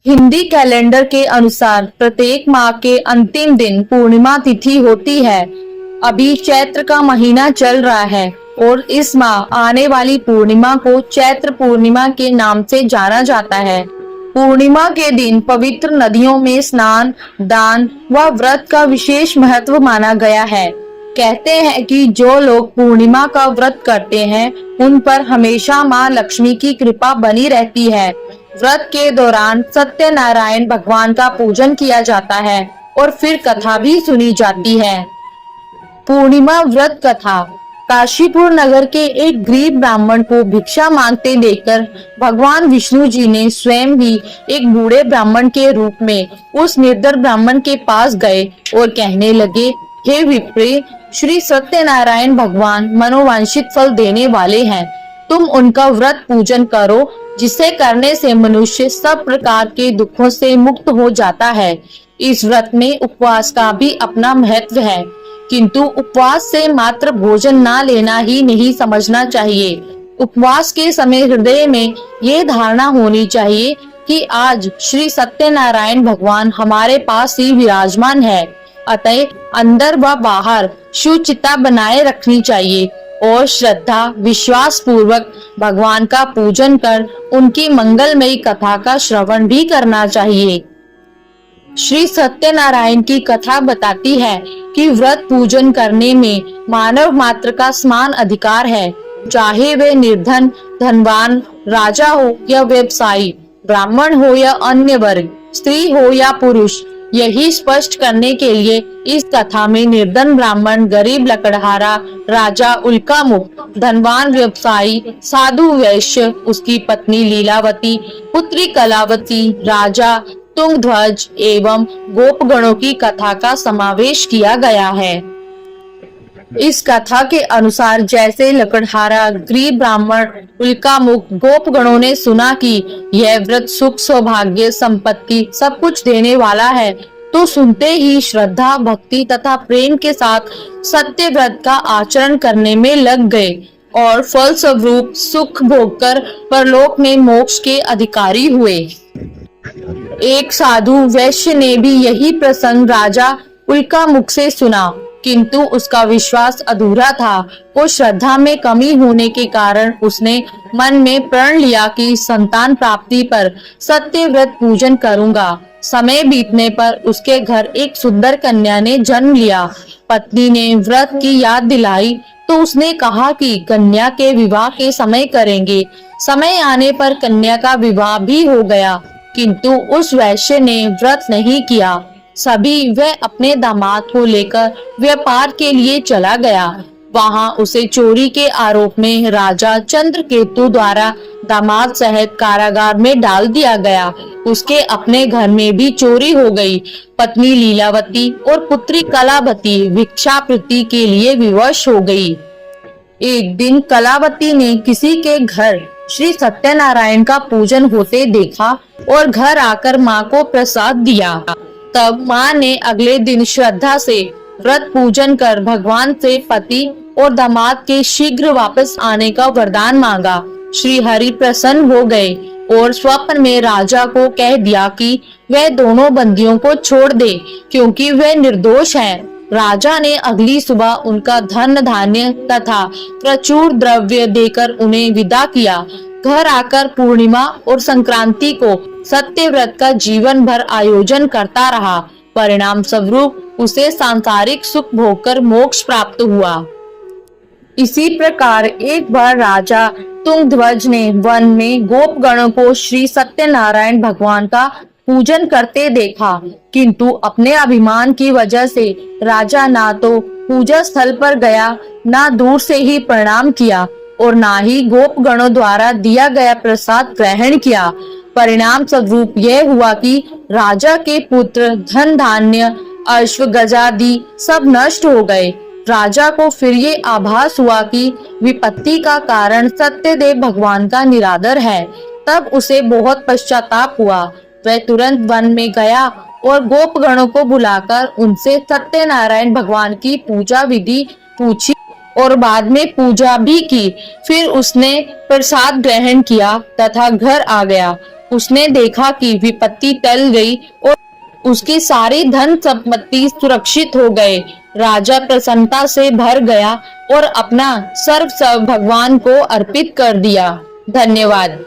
Hindi calendar के अनुसार प्रत्येक माह के अंतिम दिन पूर्णिमा तिथि होती है। अभी चैत्र का महीना चल रहा है और इस माह आने वाली पूर्णिमा को चैत्र पूर्णिमा के नाम से जाना जाता है। पूर्णिमा के दिन पवित्र नदियों में स्नान, दान व व्रत का विशेष महत्व माना गया है। कहते हैं कि जो लोग पूर्णिमा का व्रत करते हैं उन पर हमेशा माँ लक्ष्मी की कृपा बनी रहती है। व्रत के दौरान सत्यनारायण भगवान का पूजन किया जाता है और फिर कथा भी सुनी जाती है। पूर्णिमा व्रत कथा। काशीपुर नगर के एक गरीब ब्राह्मण को भिक्षा मांगते देखकर भगवान विष्णु जी ने स्वयं ही एक बूढ़े ब्राह्मण के रूप में उस निर्धन ब्राह्मण के पास गए और कहने लगे, हे विप्रे, श्री सत्यनारायण भगवान मनोवांछित फल देने वाले हैं। तुम उनका व्रत पूजन करो, जिसे करने से मनुष्य सब प्रकार के दुखों से मुक्त हो जाता है। इस व्रत में उपवास का भी अपना महत्व है, किंतु उपवास से मात्र भोजन ना लेना ही नहीं समझना चाहिए। उपवास के समय हृदय में ये धारणा होनी चाहिए कि आज श्री सत्यनारायण भगवान हमारे पास ही विराजमान है। अतः अंदर व बाहर शुचिता बनाए रखनी चाहिए और श्रद्धा विश्वास पूर्वक भगवान का पूजन कर उनकी मंगलमयी कथा का श्रवण भी करना चाहिए। श्री सत्यनारायण की कथा बताती है कि व्रत पूजन करने में मानव मात्र का समान अधिकार है, चाहे वे निर्धन, धनवान, राजा हो या व्यवसायी, ब्राह्मण हो या अन्य वर्ग, स्त्री हो या पुरुष। यही स्पष्ट करने के लिए इस कथा में निर्धन ब्राह्मण, गरीब लकड़हारा, राजा उल्कामुख, धनवान व्यवसायी, साधु वैश्य, उसकी पत्नी लीलावती, पुत्री कलावती, राजा तुंगध्वज एवं गोपगणों की कथा का समावेश किया गया है। इस कथा के अनुसार जैसे लकड़हारा, गरीब ब्राह्मण, उल्कामुख, गोपगणों ने सुना कि यह व्रत सुख, सौभाग्य, संपत्ति सब कुछ देने वाला है, तो सुनते ही श्रद्धा, भक्ति तथा प्रेम के साथ सत्य व्रत का आचरण करने में लग गए और फल स्वरूप सुख भोगकर परलोक में मोक्ष के अधिकारी हुए। एक साधु वैश्य ने भी यही प्रसंग राजा उल्कामुख से सुना, किंतु उसका विश्वास अधूरा था और श्रद्धा में कमी होने के कारण उसने मन में प्रण लिया कि संतान प्राप्ति पर सत्य व्रत पूजन करूंगा। समय बीतने पर उसके घर एक सुंदर कन्या ने जन्म लिया। पत्नी ने व्रत की याद दिलाई तो उसने कहा कि कन्या के विवाह के समय करेंगे। समय आने पर कन्या का विवाह भी हो गया, किंतु उस वैश्य ने व्रत नहीं किया। सभी वह अपने दामाद को लेकर व्यापार के लिए चला गया। वहां उसे चोरी के आरोप में राजा चंद्रकेतु द्वारा दामाद सहित कारागार में डाल दिया गया। उसके अपने घर में भी चोरी हो गई। पत्नी लीलावती और पुत्री कलावती भिक्षावृत्ति के लिए विवश हो गई। एक दिन कलावती ने किसी के घर श्री सत्यनारायण का पूजन होते देखा और घर आकर माँ को प्रसाद दिया। तब माँ ने अगले दिन श्रद्धा से व्रत पूजन कर भगवान से पति और दामाद के शीघ्र वापस आने का वरदान मांगा। श्री हरि प्रसन्न हो गए और स्वप्न में राजा को कह दिया कि वह दोनों बंदियों को छोड़ दे, क्योंकि वह निर्दोष हैं। राजा ने अगली सुबह उनका धन धान्य तथा प्रचुर द्रव्य देकर उन्हें विदा किया। घर आकर पूर्णिमा और संक्रांति को सत्य व्रत का जीवन भर आयोजन करता रहा। परिणाम स्वरूप उसे सांसारिक सुख भोगकर मोक्ष प्राप्त हुआ। इसी प्रकार एक बार राजा तुंगध्वज ने वन में गोपगणों को श्री सत्यनारायण भगवान का पूजन करते देखा, किंतु अपने अभिमान की वजह से राजा ना तो पूजा स्थल पर गया, ना दूर से ही प्रणाम किया और ना ही गोपगणों द्वारा दिया गया प्रसाद ग्रहण किया। परिणाम स्वरूप यह हुआ कि राजा के पुत्र, धन धान्य, अश्व गजादि सब नष्ट हो गए। राजा को फिर ये आभास हुआ कि विपत्ति का कारण सत्यदेव भगवान का निरादर है। तब उसे बहुत पश्चाताप हुआ। वह तुरंत वन में गया और गोपगणों को बुलाकर उनसे सत्यनारायण भगवान की पूजा विधि पूछी और बाद में पूजा भी की। फिर उसने प्रसाद ग्रहण किया तथा घर आ गया। उसने देखा कि विपत्ति टल गई और उसकी सारी धन संपत्ति सुरक्षित हो गए। राजा प्रसन्नता से भर गया और अपना सर्व भगवान को अर्पित कर दिया। धन्यवाद।